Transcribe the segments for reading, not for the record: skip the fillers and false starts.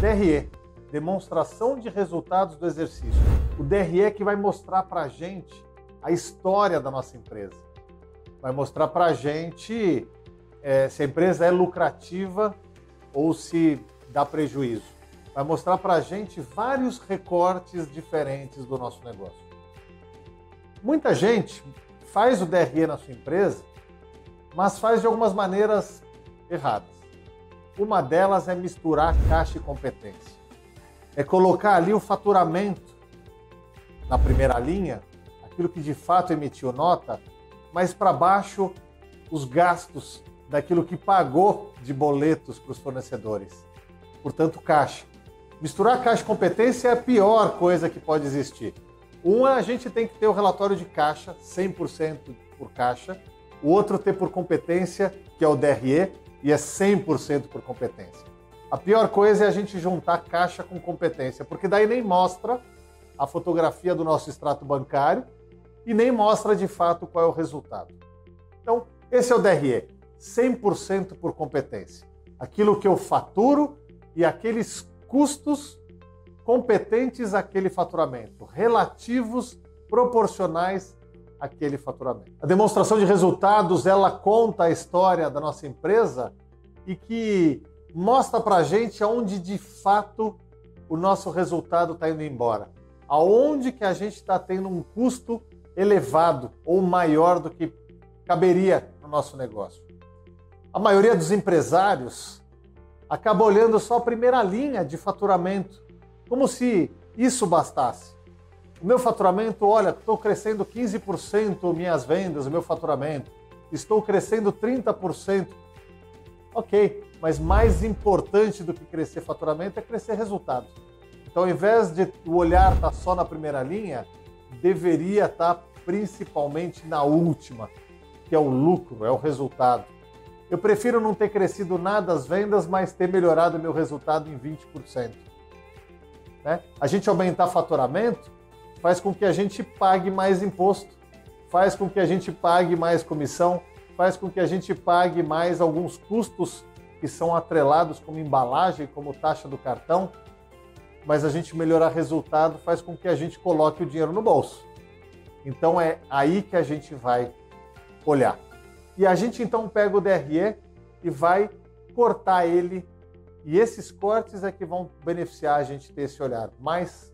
DRE, demonstração de resultados do exercício. O DRE é que vai mostrar para a gente a história da nossa empresa. Vai mostrar para a gente se a empresa é lucrativa ou se dá prejuízo. Vai mostrar para a gente vários recortes diferentes do nosso negócio. Muita gente faz o DRE na sua empresa, mas faz de algumas maneiras erradas. Uma delas é misturar caixa e competência. É colocar ali o faturamento na primeira linha, aquilo que de fato emitiu nota, mas para baixo os gastos daquilo que pagou de boletos para os fornecedores. Portanto, caixa. Misturar caixa e competência é a pior coisa que pode existir. A gente tem que ter o relatório de caixa, 100% por caixa. O outro ter por competência, que é o DRE, e é 100% por competência. A pior coisa é a gente juntar caixa com competência, porque daí nem mostra a fotografia do nosso extrato bancário e nem mostra de fato qual é o resultado. Então, esse é o DRE, 100% por competência. Aquilo que eu faturo e aqueles custos competentes àquele faturamento, relativos, proporcionais àquele faturamento. A demonstração de resultados, ela conta a história da nossa empresa e que mostra para a gente aonde de fato o nosso resultado está indo embora. Aonde que a gente está tendo um custo elevado ou maior do que caberia no nosso negócio. A maioria dos empresários acaba olhando só a primeira linha de faturamento, como se isso bastasse. O meu faturamento, olha, estou crescendo 15% minhas vendas, o meu faturamento. Estou crescendo 30%. Ok, mas mais importante do que crescer faturamento é crescer resultado. Então, ao invés de o olhar estar só na primeira linha, deveria estar principalmente na última, que é o lucro, é o resultado. Eu prefiro não ter crescido nada as vendas, mas ter melhorado o meu resultado em 20%. Né? A gente aumentar faturamento faz com que a gente pague mais imposto, faz com que a gente pague mais comissão, faz com que a gente pague mais alguns custos que são atrelados como embalagem, como taxa do cartão, mas a gente melhorar resultado faz com que a gente coloque o dinheiro no bolso. Então é aí que a gente vai olhar. E a gente então pega o DRE e vai cortar ele, e esses cortes é que vão beneficiar a gente ter esse olhar mais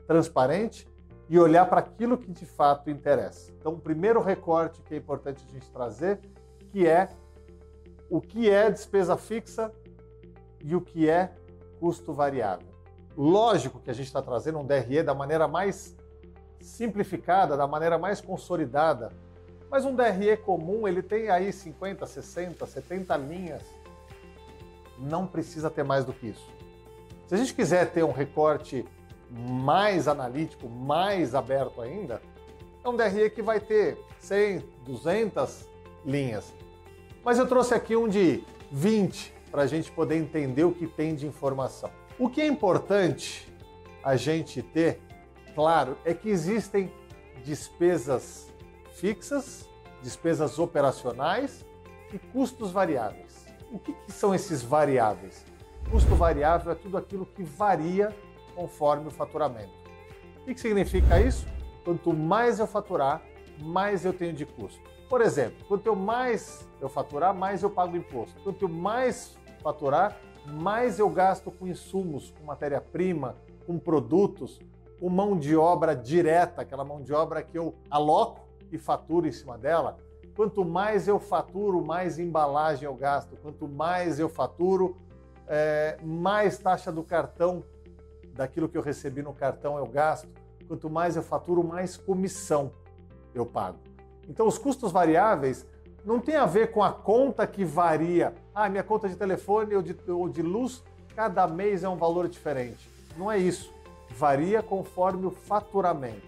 transparente e olhar para aquilo que de fato interessa. Então, o primeiro recorte que é importante a gente trazer, que é o que é despesa fixa e o que é custo variável. Lógico que a gente está trazendo um DRE da maneira mais simplificada, da maneira mais consolidada, mas um DRE comum, ele tem aí 50, 60, 70 linhas. Não precisa ter mais do que isso. Se a gente quiser ter um recorte mais analítico, mais aberto ainda, é um DRE que vai ter 100, 200 linhas. Mas eu trouxe aqui um de 20 para a gente poder entender o que tem de informação. O que é importante a gente ter, claro, é que existem despesas fixas, despesas operacionais e custos variáveis. O que são esses variáveis? Custo variável é tudo aquilo que varia conforme o faturamento. O que significa isso? Quanto mais eu faturar, mais eu tenho de custo. Por exemplo, quanto mais eu faturar, mais eu pago imposto. Quanto mais faturar, mais eu gasto com insumos, com matéria-prima, com produtos, com mão de obra direta, aquela mão de obra que eu aloco e faturo em cima dela. Quanto mais eu faturo, mais embalagem eu gasto. Quanto mais eu faturo, mais taxa do cartão, daquilo que eu recebi no cartão eu gasto. Quanto mais eu faturo, mais comissão eu pago. Então, os custos variáveis não tem a ver com a conta que varia. Minha conta de telefone ou de luz, cada mês é um valor diferente. Não é isso. Varia conforme o faturamento.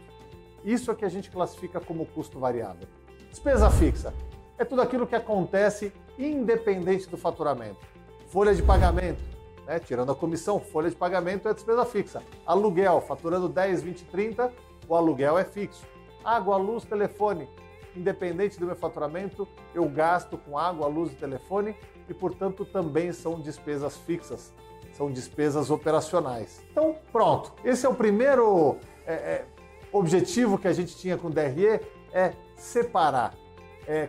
Isso é que a gente classifica como custo variável. Despesa fixa é tudo aquilo que acontece independente do faturamento. Folha de pagamento, né? Tirando a comissão, folha de pagamento é despesa fixa. Aluguel, faturando 10, 20, 30, o aluguel é fixo. Água, luz, telefone. Independente do meu faturamento, eu gasto com água, luz e telefone e, portanto, também são despesas fixas, são despesas operacionais. Então, pronto. Esse é o primeiro objetivo que a gente tinha com o DRE, é separar,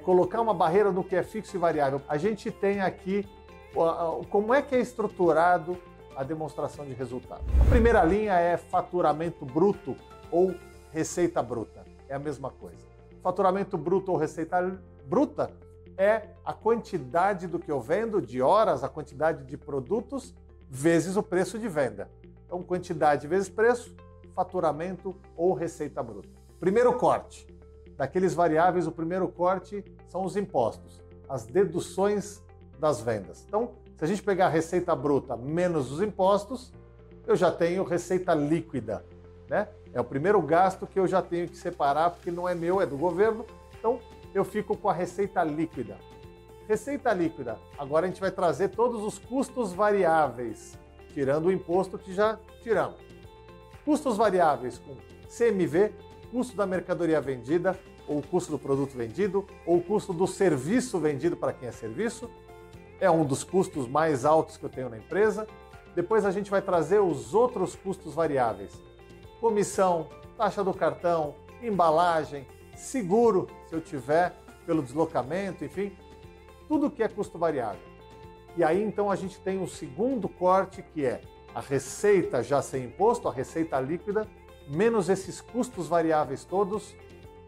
colocar uma barreira no que é fixo e variável. A gente tem aqui como é que é estruturado a demonstração de resultado. A primeira linha é faturamento bruto ou receita bruta. É a mesma coisa. Faturamento bruto ou receita bruta é a quantidade do que eu vendo, de horas, a quantidade de produtos, vezes o preço de venda. Então, quantidade vezes preço, faturamento ou receita bruta. Primeiro corte. Daqueles variáveis, o primeiro corte são os impostos, as deduções das vendas. Então, se a gente pegar a receita bruta menos os impostos, eu já tenho receita líquida, né? É o primeiro gasto que eu já tenho que separar, porque não é meu, é do governo. Então, eu fico com a receita líquida. Receita líquida. Agora a gente vai trazer todos os custos variáveis, tirando o imposto que já tiramos. Custos variáveis com CMV, custo da mercadoria vendida, ou o custo do produto vendido, ou o custo do serviço vendido para quem é serviço. É um dos custos mais altos que eu tenho na empresa. Depois a gente vai trazer os outros custos variáveis. Comissão, taxa do cartão, embalagem, seguro, se eu tiver, pelo deslocamento, enfim, tudo que é custo variável. E aí então a gente tem um segundo corte que é a receita já sem imposto, a receita líquida, menos esses custos variáveis todos.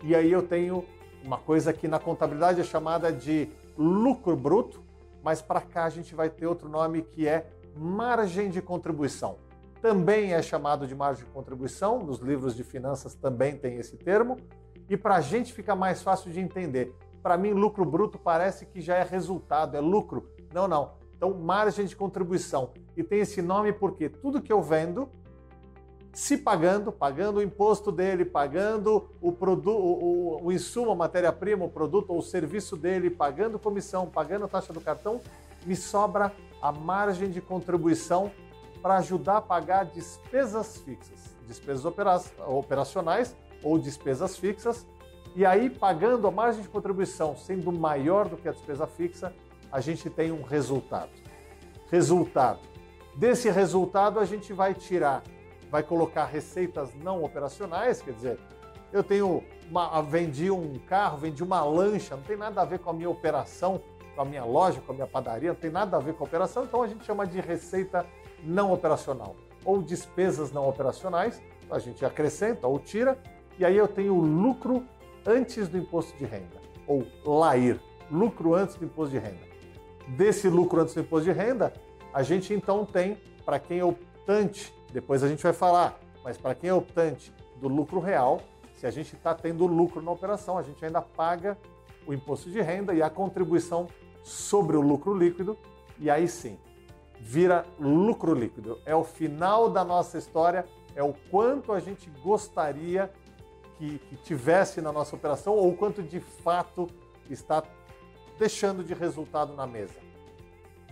E aí eu tenho uma coisa que na contabilidade é chamada de lucro bruto, mas para cá a gente vai ter outro nome que é margem de contribuição. Também é chamado de margem de contribuição, nos livros de finanças também tem esse termo. E para a gente ficar mais fácil de entender, para mim lucro bruto parece que já é resultado, é lucro. Não, não. Então margem de contribuição. E tem esse nome porque tudo que eu vendo, se pagando o imposto dele, pagando o insumo, a matéria-prima, o produto ou o serviço dele, pagando comissão, pagando a taxa do cartão, me sobra a margem de contribuição para ajudar a pagar despesas fixas, despesas operacionais ou despesas fixas. E aí, pagando a margem de contribuição sendo maior do que a despesa fixa, a gente tem um resultado. Desse resultado, a gente vai colocar receitas não operacionais, quer dizer, eu vendi um carro, vendi uma lancha, não tem nada a ver com a minha operação, com a minha loja, com a minha padaria, não tem nada a ver com a operação, então a gente chama de receita não operacional ou despesas não operacionais, a gente acrescenta ou tira, e aí eu tenho o lucro antes do imposto de renda, ou LAIR, lucro antes do imposto de renda. Desse lucro antes do imposto de renda, a gente então tem, para quem é optante, depois a gente vai falar, mas para quem é optante do lucro real, se a gente está tendo lucro na operação, a gente ainda paga o imposto de renda e a contribuição sobre o lucro líquido, e aí sim, vira lucro líquido. É o final da nossa história, é o quanto a gente gostaria que tivesse na nossa operação ou o quanto de fato está deixando de resultado na mesa.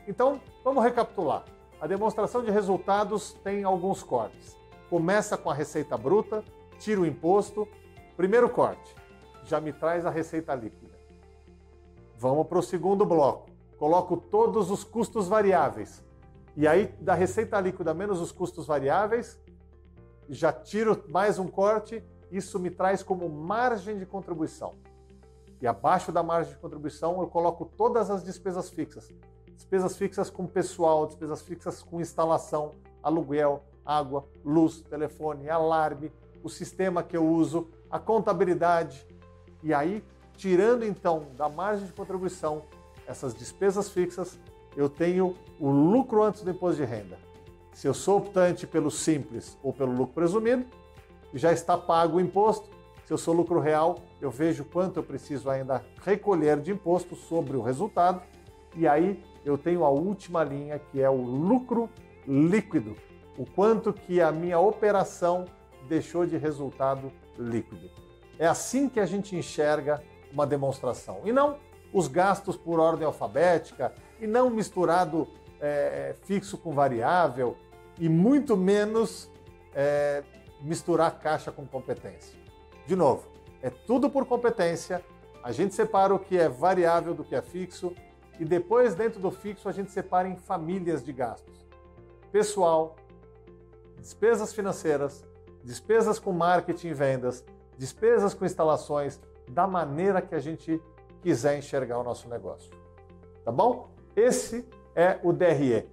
Então, vamos recapitular. A demonstração de resultados tem alguns cortes. Começa com a receita bruta, tira o imposto. Primeiro corte, já me traz a receita líquida. Vamos para o segundo bloco. Coloco todos os custos variáveis. E aí, da receita líquida menos os custos variáveis, já tiro mais um corte. Isso me traz como margem de contribuição. E abaixo da margem de contribuição, eu coloco todas as despesas fixas. Despesas fixas com pessoal, despesas fixas com instalação, aluguel, água, luz, telefone, alarme, o sistema que eu uso, a contabilidade. E aí, tirando então da margem de contribuição essas despesas fixas, eu tenho o lucro antes do imposto de renda. Se eu sou optante pelo simples ou pelo lucro presumido, já está pago o imposto. Se eu sou lucro real, eu vejo quanto eu preciso ainda recolher de imposto sobre o resultado. E aí eu tenho a última linha, que é o lucro líquido. O quanto que a minha operação deixou de resultado líquido. É assim que a gente enxerga uma demonstração. E não os gastos por ordem alfabética, e não misturado fixo com variável, e muito menos misturar caixa com competência. De novo, é tudo por competência, a gente separa o que é variável do que é fixo, e depois dentro do fixo a gente separa em famílias de gastos. Pessoal, despesas financeiras, despesas com marketing e vendas, despesas com instalações, da maneira que a gente quiser enxergar o nosso negócio. Tá bom? Esse é o DRE.